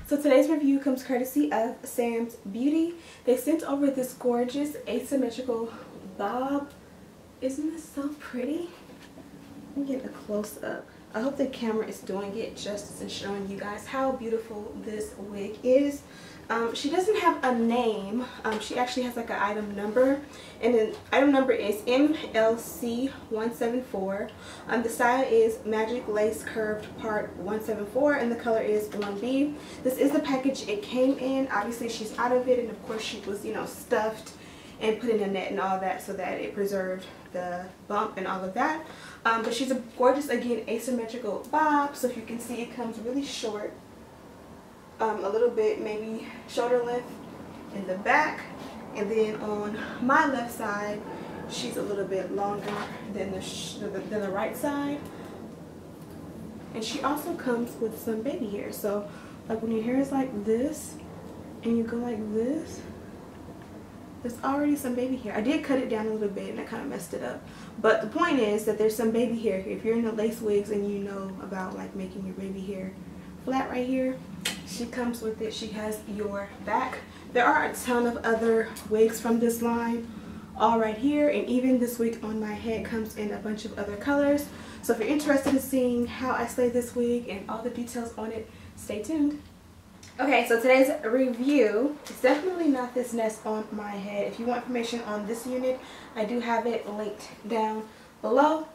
So today's review comes courtesy of Sam's Beauty. They sent over this gorgeous asymmetrical bob. Isn't this so pretty? Let me get a close up. I hope the camera is doing it justice and showing you guys how beautiful this wig is. She doesn't have a name. She actually has like an item number, and the item number is MLC174. The style is Magic Lace Curved Part 174, and the color is 1B. This is the package it came in. Obviously she's out of it, and of course she was, you know, stuffed and put in a net and all that so that it preserved the bump and all of that. But she's a gorgeous, again, asymmetrical bob. So if you can see, it comes really short, a little bit maybe shoulder length in the back, and then on my left side she's a little bit longer than the right side. And she also comes with some baby hair, so like when your hair is like this and you go like this, there's already some baby hair. I did cut it down a little bit and I kind of messed it up, but the point is that there's some baby hair here. If you're into lace wigs and you know about like making your baby hair flat right here, she comes with it. She has your back. There are a ton of other wigs from this line all right here, and even this wig on my head comes in a bunch of other colors. So if you're interested in seeing how I slay this wig and all the details on it, stay tuned. Okay, so today's review is definitely not this nest on my head. If you want information on this unit, I do have it linked down below.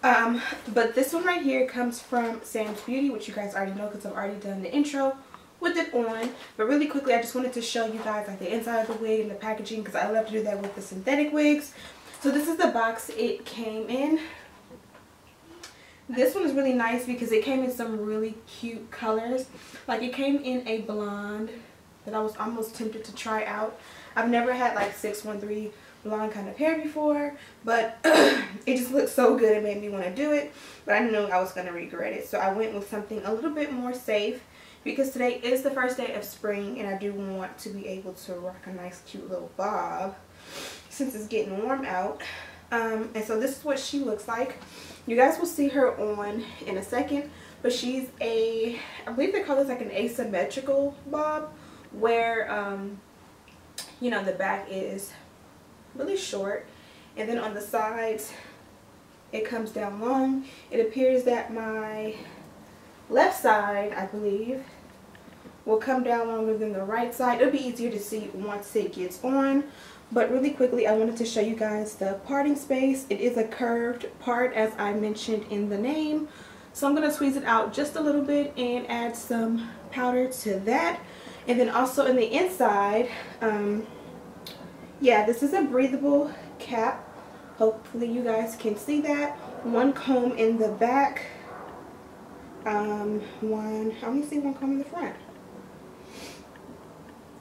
But this one right here comes from Sam's Beauty, which you guys already know because I've already done the intro with it on. But really quickly, I just wanted to show you guys like the inside of the wig and the packaging, because I love to do that with the synthetic wigs. So this is the box it came in. This one is really nice because it came in some really cute colors. Like it came in a blonde that I was almost tempted to try out. I've never had like 613 blonde kind of hair before, but it just looked so good it made me want to do it, but I knew I was going to regret it. So I went with something a little bit more safe, because today is the first day of spring and I do want to be able to rock a nice cute little bob since it's getting warm out. And so this is what she looks like. You guys will see her on in a second, but she's I believe they call this like an asymmetrical bob, where you know, the back is really short, and then on the sides it comes down long. It appears that my left side, I believe, will come down longer than the right side. It'll be easier to see once it gets on. But really quickly, I wanted to show you guys the parting space. It is a curved part, as I mentioned in the name. So I'm going to tweeze it out just a little bit and add some powder to that. And then also in the inside, yeah, this is a breathable cap. Hopefully you guys can see that. One comb in the back. I only see one comb in the front.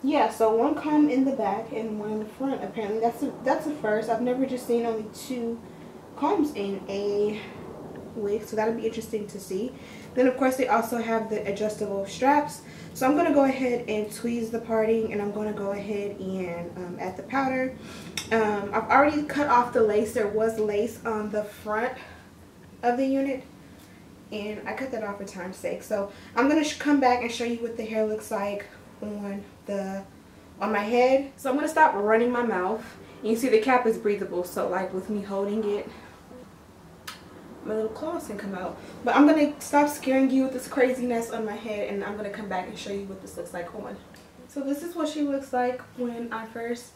Yeah, so one comb in the back and one in the front. Apparently that's a first. I've never just seen only two combs in a wig, so that'll be interesting to see. Then of course they also have the adjustable straps. So I'm going to go ahead and tweeze the parting, and I'm going to go ahead and add the powder. I've already cut off the lace. There was lace on the front of the unit, and I cut that off for time's sake. So I'm going to come back and show you what the hair looks like on my head. So I'm going to stop running my mouth. You see the cap is breathable, so like with me holding it, my little claws can come out. But I'm going to stop scaring you with this craziness on my head, and I'm going to come back and show you what this looks like on. So this is what she looks like when I first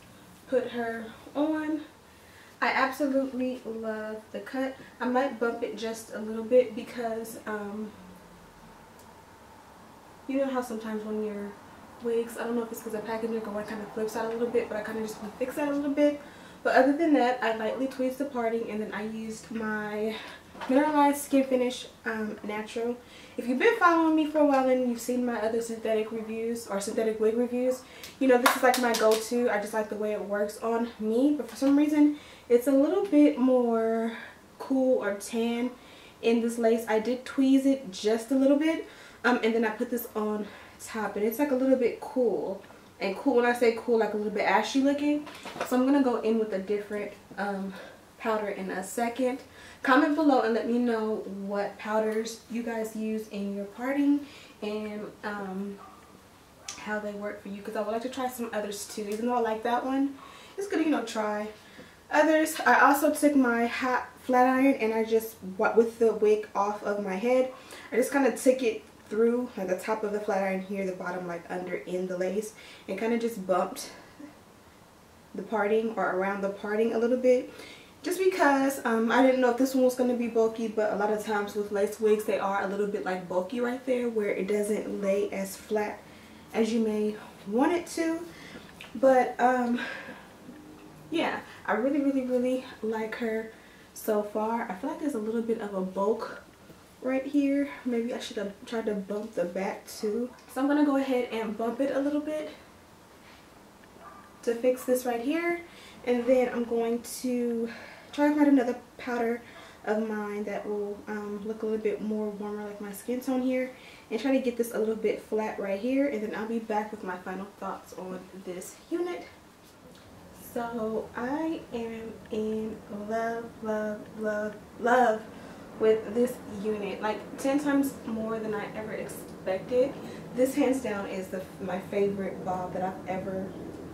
put her on. I absolutely love the cut. I might bump it just a little bit because you know how sometimes when your wigs, I don't know if it's because the packaging or what, kind of flips out a little bit, but I kind of just want to fix that a little bit. But other than that, I lightly tweezed the parting, and then I used my Mineralized Skin Finish Natural. If you've been following me for a while and you've seen my other synthetic reviews or synthetic wig reviews, you know this is like my go-to. I just like the way it works on me, but for some reason it's a little bit more cool or tan in this lace. I did tweeze it just a little bit, and then I put this on top, and it's like a little bit cool. And cool, when I say cool, like a little bit ashy looking. So I'm going to go in with a different powder in a second. Comment below and let me know what powders you guys use in your parting, and how they work for you, because I would like to try some others too. Even though I like that one, it's good to, you know, try others. I also took my hot flat iron and I just, with the wig off of my head, I just kind of took it through like the top of the flat iron here, the bottom like under in the lace, and kind of just bumped the parting or around the parting a little bit, just because I didn't know if this one was going to be bulky, but a lot of times with lace wigs they are a little bit like bulky right there, where it doesn't lay as flat as you may want it to. But yeah, I really like her so far. I feel like there's a little bit of a bulk right here. Maybe I should have tried to bump the back too. So I'm going to go ahead and bump it a little bit to fix this right here, and then I'm going to try to find another powder of mine that will look a little bit more warmer like my skin tone here, and try to get this a little bit flat right here, and then I'll be back with my final thoughts on this unit. So I am in love with this unit, like 10 times more than I ever expected. This hands down is my favorite bob that I've ever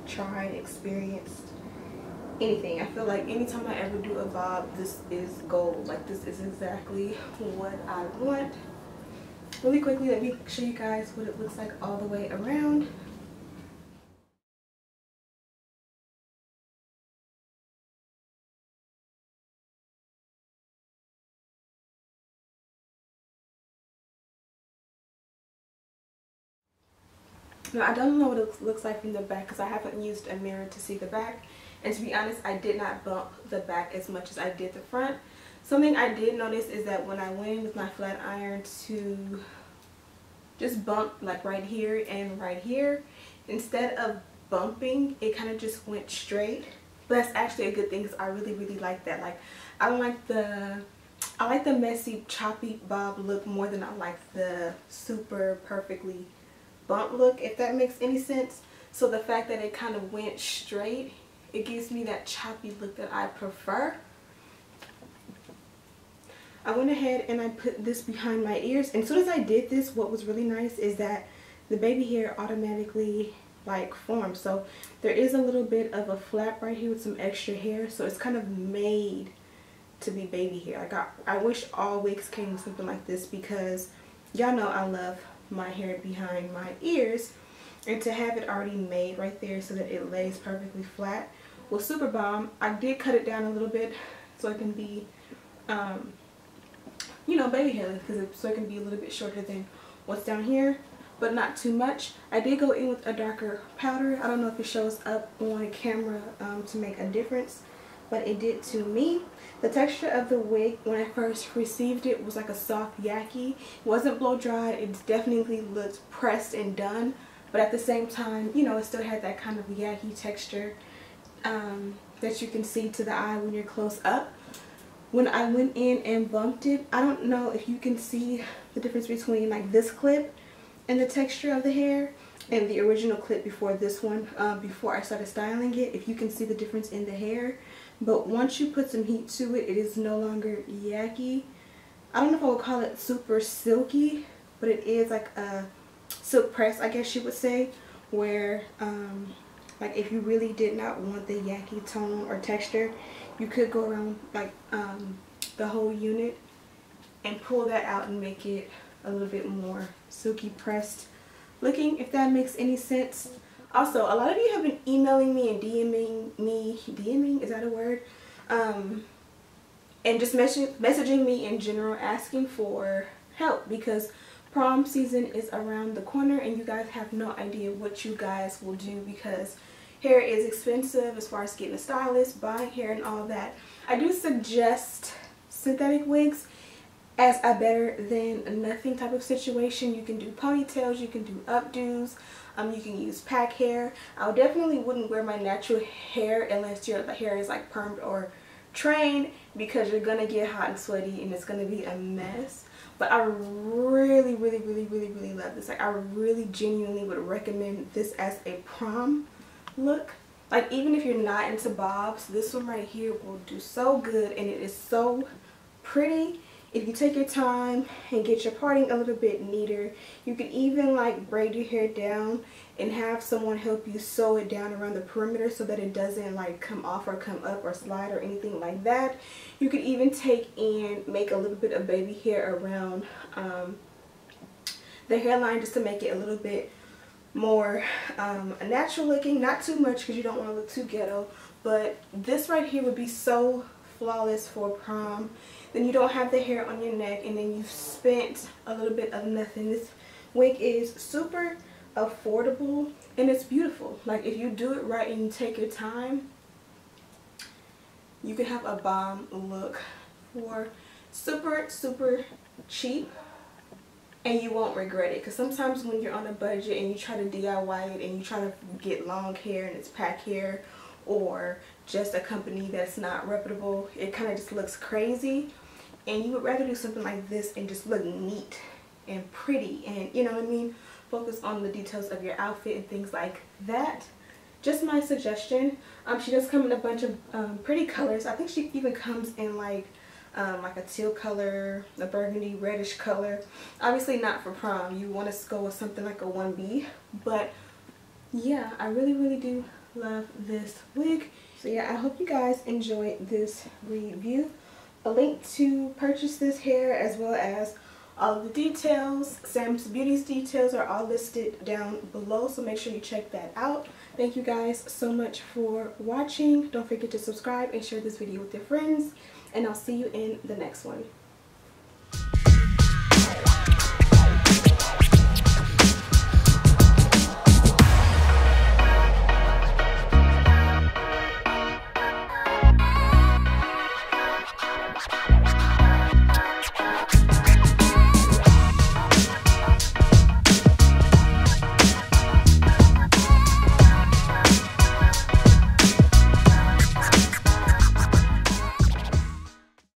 tried, experienced, anything. I feel like anytime I ever do a bob, this is gold. Like, this is exactly what I want. Really quickly, let me show you guys what it looks like all the way around. Now, I don't know what it looks like from the back because I haven't used a mirror to see the back. And to be honest, I did not bump the back as much as I did the front. Something I did notice is that when I went in with my flat iron to just bump like right here and right here, instead of bumping, it kind of just went straight. But that's actually a good thing because I really like that. Like, I like the messy, choppy bob look more than I like the super perfectly bump look, if that makes any sense. So the fact that it kind of went straight, it gives me that choppy look that I prefer. I went ahead and I put this behind my ears, and as soon as I did this, what was really nice is that the baby hair automatically like formed. So there is a little bit of a flap right here with some extra hair, so it's kind of made to be baby hair. Like, I wish all wigs came with something like this, because y'all know I love my hair behind my ears, and to have it already made right there so that it lays perfectly flat was super bomb. I did cut it down a little bit so it can be you know, baby hair, so it can be a little bit shorter than what's down here, but not too much. I did go in with a darker powder. I don't know if it shows up on camera to make a difference, but it did to me. The texture of the wig when I first received it was like a soft yaki. It wasn't blow dried. It definitely looked pressed and done, but at the same time, you know, it still had that kind of yaki texture that you can see to the eye when you're close up. When I went in and bumped it, I don't know if you can see the difference between like this clip and the texture of the hair and the original clip before this one, before I started styling it, if you can see the difference in the hair. But once you put some heat to it, it is no longer yaki. I don't know if I would call it super silky, but it is like a silk press, I guess you would say, where like if you really did not want the yaki tone or texture, you could go around like the whole unit and pull that out and make it a little bit more silky pressed looking, if that makes any sense. Also, a lot of you have been emailing me and DMing, is that a word? And just messaging me in general asking for help, because prom season is around the corner and you guys have no idea what you guys will do, because hair is expensive as far as getting a stylist, buying hair and all that. I do suggest synthetic wigs as a better than nothing type of situation. You can do ponytails, you can do updos, you can use pack hair. I definitely wouldn't wear my natural hair unless your hair is like permed or trained, because you're gonna get hot and sweaty and it's gonna be a mess. But I really love this. Like, I really genuinely would recommend this as a prom look. Like, even if you're not into bobs, this one right here will do so good, and it is so pretty. if you take your time and get your parting a little bit neater, you can even like braid your hair down and have someone help you sew it down around the perimeter so that it doesn't like come off or come up or slide or anything like that. You could even take and make a little bit of baby hair around the hairline just to make it a little bit more natural looking. Not too much because you don't want to look too ghetto, but this right here would be so flawless for prom. Then you don't have the hair on your neck and then you've spent a little bit of nothing. This wig is super affordable and it's beautiful. Like if you do it right and you take your time, you can have a bomb look for super cheap and you won't regret it. Because sometimes when you're on a budget and you try to DIY it and you try to get long hair and it's pack hair or just a company that's not reputable, it kind of just looks crazy, and you would rather do something like this and just look neat and pretty and, you know what I mean, focus on the details of your outfit and things like that. Just my suggestion. She does come in a bunch of pretty colors. I think she even comes in like a teal color, a burgundy reddish color. Obviously not for prom, you want to go with something like a 1B, but yeah, I really do love this wig. So yeah, I hope you guys enjoyed this review. A link to purchase this hair as well as all of the details, Sam's Beauty's details are all listed down below, so make sure you check that out. Thank you guys so much for watching. Don't forget to subscribe and share this video with your friends, and I'll see you in the next one.